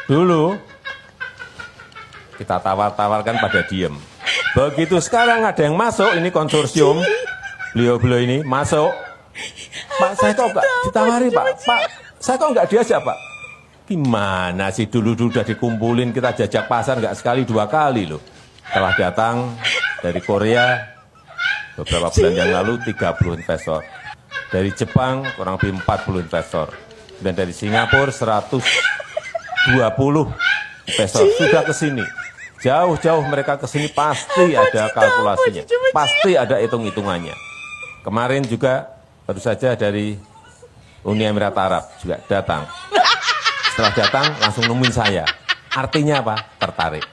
Dulu kita tawar-tawarkan pada diem. Begitu sekarang ada yang masuk, ini konsorsium, beliau-beliau ini masuk. Pak, saya kok nggak ditawari, Pak? Pak, saya kok nggak diajak, Pak? Gimana sih dulu-dulu udah dikumpulin, kita jajak pasar nggak sekali, 2 kali loh. Telah datang dari Korea, beberapa bulan yang lalu 30 investor. Dari Jepang kurang lebih 40 investor. Dan dari Singapura 120 investor sudah ke sini. Jauh-jauh mereka ke sini pasti ada kalkulasinya, pasti ada hitung-hitungannya. Kemarin juga baru saja dari Uni Emirat Arab juga datang. Setelah datang langsung nemuin saya. Artinya apa? Tertarik.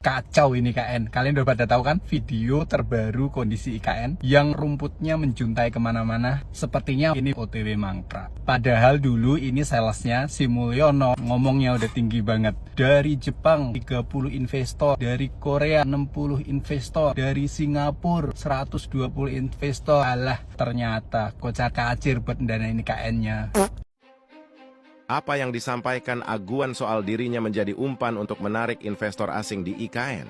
Kacau ini IKN. Kalian udah pada tahu kan video terbaru kondisi IKN yang rumputnya menjuntai kemana-mana. Sepertinya ini OTW mangkrak. Padahal dulu ini salesnya si Mulyono ngomongnya udah tinggi banget. Dari Jepang 30 investor, dari Korea 60 investor, dari Singapura 120 investor. Alah, ternyata kocar-kacir buat dana IKN-nya. Apa yang disampaikan Aguan soal dirinya menjadi umpan untuk menarik investor asing di IKN,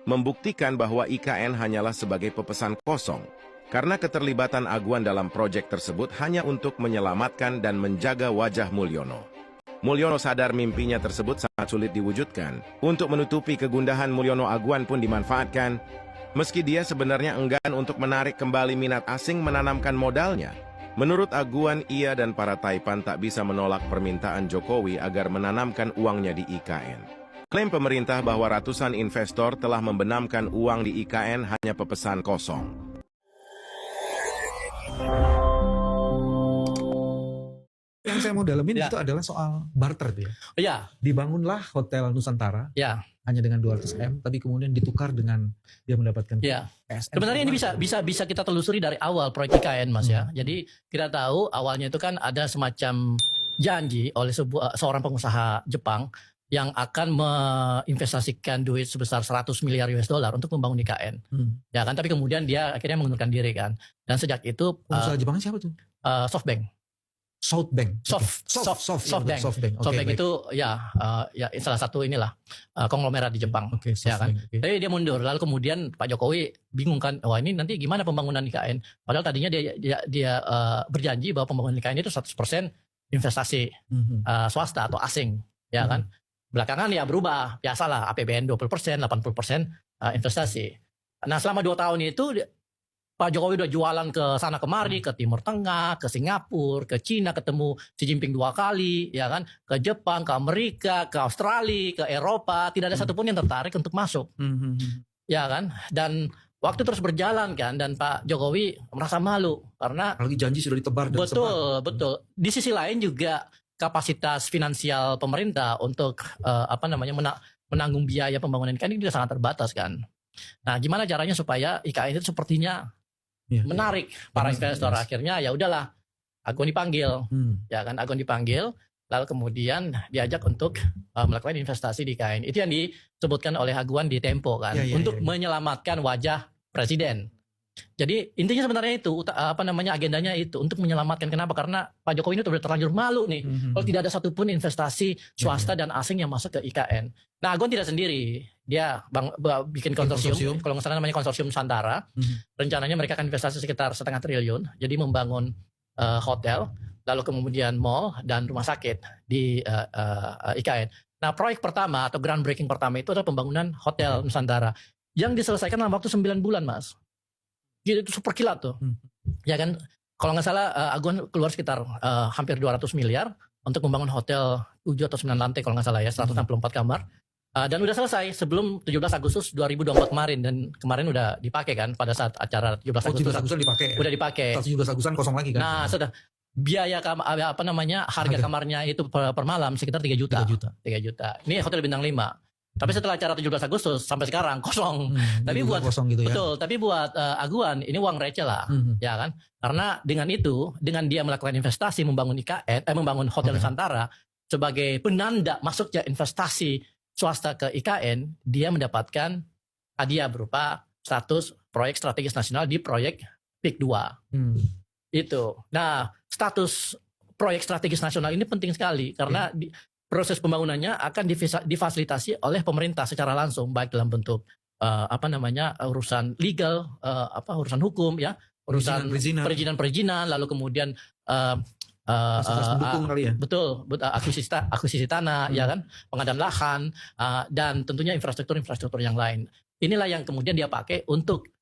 membuktikan bahwa IKN hanyalah sebagai pepesan kosong, karena keterlibatan Aguan dalam proyek tersebut hanya untuk menyelamatkan dan menjaga wajah Mulyono. Mulyono sadar mimpinya tersebut sangat sulit diwujudkan. Untuk menutupi kegundahan Mulyono, Aguan pun dimanfaatkan, meski dia sebenarnya enggan untuk menarik kembali minat asing menanamkan modalnya. Menurut Aguan, ia dan para Taipan tak bisa menolak permintaan Jokowi agar menanamkan uangnya di IKN. Klaim pemerintah bahwa ratusan investor telah membenamkan uang di IKN hanya pepesan kosong. Yang saya mau dalemin itu adalah soal barter tuh ya. Ya, Dibangunlah Hotel Nusantara ya, hanya dengan 200M, tapi kemudian ditukar dengan dia mendapatkan ya. PSN. Sebenarnya ini bisa kita telusuri dari awal proyek IKN, Mas ya. Jadi kita tahu awalnya itu kan ada semacam janji oleh seorang pengusaha Jepang yang akan menginvestasikan duit sebesar 100 miliar US dollar untuk membangun IKN. Ya kan, tapi kemudian dia akhirnya mengundurkan diri kan. Dan sejak itu Pengusaha Jepangnya siapa tuh? SoftBank. Softbank. SoftBank. Softbank. SoftBank itu ya salah satu inilah konglomerat di Jepang. Oke, ya kan. Softbank. Tapi dia mundur. Lalu kemudian Pak Jokowi bingung kan, wah ini nanti gimana pembangunan IKN? Padahal tadinya dia berjanji bahwa pembangunan IKN itu 100% investasi swasta atau asing, ya kan. Belakangan ya berubah, biasalah APBN 20%, 80% investasi. Nah selama 2 tahun itu Pak Jokowi udah jualan ke sana kemari, ke Timur Tengah, ke Singapura, ke Cina, ketemu Xi Jinping 2 kali, ya kan, ke Jepang, ke Amerika, ke Australia, ke Eropa, tidak ada satupun yang tertarik untuk masuk, ya kan. Dan waktu terus berjalan kan, dan Pak Jokowi merasa malu karena Apalagi janji sudah ditebar dan betul. Di sisi lain juga kapasitas finansial pemerintah untuk menanggung biaya pembangunan IKN ini juga sangat terbatas kan. Nah, gimana caranya supaya IKN itu sepertinya menarik para investor? Akhirnya ya udahlah, Agun dipanggil, ya kan, Agun dipanggil, lalu kemudian diajak untuk melakukan investasi di IKN. Itu yang disebutkan oleh Aguan di Tempo kan, untuk menyelamatkan wajah presiden. Jadi intinya sebenarnya itu agendanya itu untuk menyelamatkan. Kenapa? Karena Pak Jokowi ini sudah terlanjur malu nih kalau tidak ada satupun investasi swasta dan asing yang masuk ke IKN. Nah, Agun tidak sendiri, dia bikin konsorsium, kalau nggak salah namanya konsorsium Nusantara. Rencananya mereka akan investasi sekitar 0,5 triliun, jadi membangun hotel, lalu kemudian mall dan rumah sakit di IKN. Nah, proyek pertama atau groundbreaking pertama itu adalah pembangunan hotel Nusantara yang diselesaikan dalam waktu 9 bulan, Mas. Gitu, itu super kilat tuh, ya kan. Kalau nggak salah Agun keluar sekitar hampir 200 miliar untuk membangun hotel 7 atau 9 lantai kalau nggak salah ya, 164 kamar. Dan udah selesai sebelum 17 Agustus 2024 kemarin, dan kemarin udah dipakai kan pada saat acara 17 Agustus. 17 Agustus dipakai. Udah dipakai. 17 Agustusan kosong lagi kan. Nah, sudah biaya harga kamarnya itu per malam sekitar 3 juta. 3 juta. Ini hotel bintang 5. Tapi setelah acara 17 Agustus sampai sekarang kosong. Tapi buat kosong gitu ya. betul, tapi buat Aguan ini uang receh lah, ya kan? Karena dengan dia melakukan investasi membangun membangun Hotel Nusantara sebagai penanda masuknya investasi swasta ke IKN, dia mendapatkan hadiah berupa status proyek strategis nasional di proyek PIK 2. Itu. Nah, status proyek strategis nasional ini penting sekali karena proses pembangunannya akan difasilitasi oleh pemerintah secara langsung, baik dalam bentuk urusan legal, urusan hukum, ya, urusan perizinan, lalu kemudian Fasilitas pendukung kali ya. betul, akuisisi tanah, ya kan, pengadaan lahan, dan tentunya infrastruktur yang lain. Inilah yang kemudian dia pakai untuk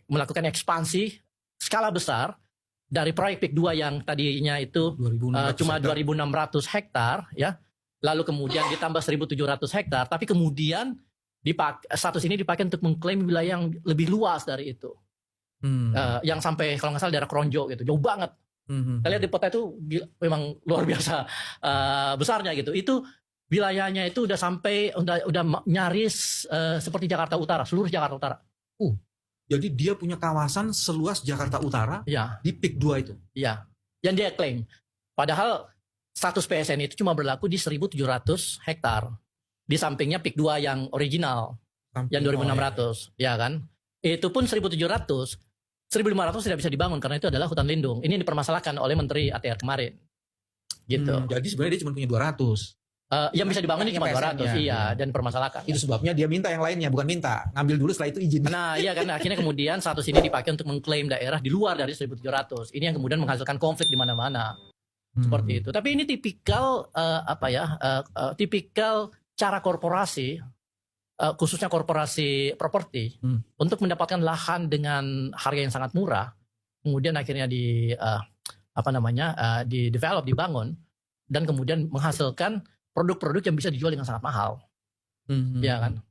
melakukan ekspansi skala besar dari proyek PIK 2 yang tadinya itu cuma 2.600 hektar, ya. Lalu kemudian ditambah 1.700 hektar, tapi kemudian status ini dipakai untuk mengklaim wilayah yang lebih luas dari itu. Yang sampai kalau nggak salah daerah Kronjo gitu, jauh banget. Kita lihat di peta itu memang luar biasa besarnya gitu. Itu wilayahnya itu udah sampai udah nyaris seperti Jakarta Utara, seluruh Jakarta Utara. Jadi dia punya kawasan seluas Jakarta Utara Ya, di PIK 2 itu. ya. Yang dia klaim. Padahal status PSN itu cuma berlaku di 1.700 hektar. Di sampingnya PIK 2 yang original, yang 2.600, ya kan? Itu pun 1.700, 1.500 tidak bisa dibangun karena itu adalah hutan lindung. Ini yang dipermasalahkan oleh Menteri ATR kemarin. Gitu. Jadi sebenarnya dia cuma punya 200. Yang bisa dibangun ini cuma 200, PSN-nya. iya, dan permasalahkan. Itu sebabnya dia minta yang lainnya, bukan minta. Ngambil dulu setelah itu izin. Nah, iya kan, akhirnya kemudian status ini dipakai untuk mengklaim daerah di luar dari 1.700. Ini yang kemudian menghasilkan konflik di mana-mana. Seperti itu. Tapi ini tipikal tipikal cara korporasi, khususnya korporasi properti, untuk mendapatkan lahan dengan harga yang sangat murah, kemudian akhirnya di develop, dibangun, dan kemudian menghasilkan produk-produk yang bisa dijual dengan sangat mahal, ya kan?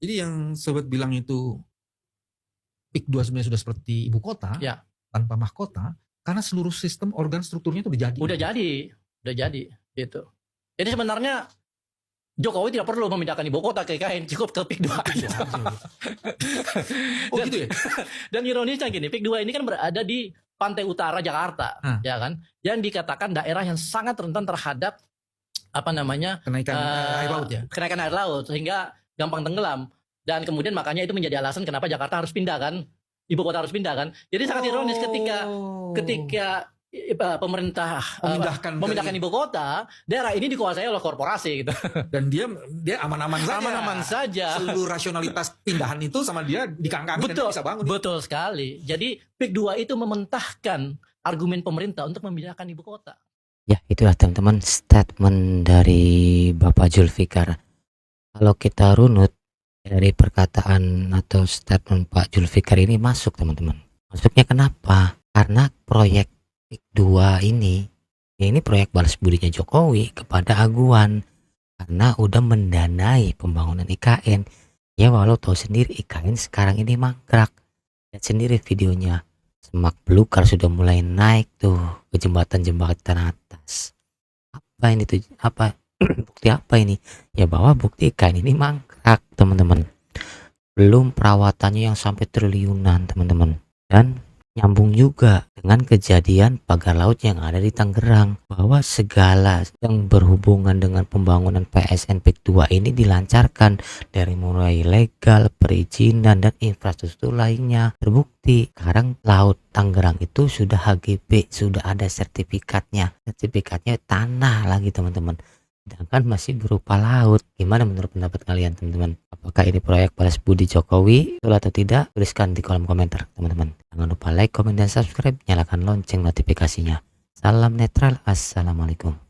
Jadi yang sobat bilang itu PIK 2 sebenarnya sudah seperti ibu kota, Ya. tanpa mahkota, karena seluruh sistem organ strukturnya itu udah jadi. Udah jadi, gitu. Jadi sebenarnya Jokowi tidak perlu memindahkan ibu kota ke IKN, cukup ke PIK 2 aja. Oh gitu ya? Dan ironisnya gini, PIK 2 ini kan berada di pantai utara Jakarta, ya kan? Yang dikatakan daerah yang sangat rentan terhadap Kenaikan air laut ya? kenaikan air laut, sehingga gampang tenggelam. Dan kemudian makanya itu menjadi alasan kenapa Jakarta harus pindah kan, ibu kota harus pindah kan. Jadi sangat ironis ketika pemerintah memindahkan ibu kota, daerah ini dikuasai oleh korporasi gitu. Dan dia aman-aman saja. Aman-aman saja. Seluruh rasionalitas pindahan itu sama dia dikangkangin dan dia bisa bangun. Betul sekali. Jadi PIK 2 itu mementahkan argumen pemerintah untuk memindahkan ibu kota. Ya, itulah teman-teman statement dari Bapak Zulfikar. Kalau kita runut dari perkataan atau statement Pak Zulfikar ini masuk teman-teman. Masuknya kenapa? Karena proyek PIK 2 ini, ya ini proyek balas budinya Jokowi kepada Aguan. Karena udah mendanai pembangunan IKN. Ya walau tahu sendiri IKN sekarang ini mangkrak. Lihat sendiri videonya. Semak belukar sudah mulai naik tuh ke jembatan atas. Apa ini tuh? Bukti apa ini? Ya bahwa bukti IKN ini mangkrak teman-teman. Belum perawatannya yang sampai triliunan teman-teman. Dan nyambung juga dengan kejadian pagar laut yang ada di Tangerang, bahwa segala yang berhubungan dengan pembangunan PSN PIK 2 ini dilancarkan dari mulai legal, perizinan, dan infrastruktur lainnya. Terbukti sekarang laut Tangerang itu sudah HGB, sudah ada sertifikatnya tanah lagi teman-teman, sedangkan masih berupa laut. Gimana menurut pendapat kalian teman-teman? Apakah ini proyek balas budi Jokowi betul atau tidak? Tuliskan di kolom komentar teman-teman. Jangan lupa like, komen, dan subscribe. Nyalakan lonceng notifikasinya. Salam netral. Assalamualaikum.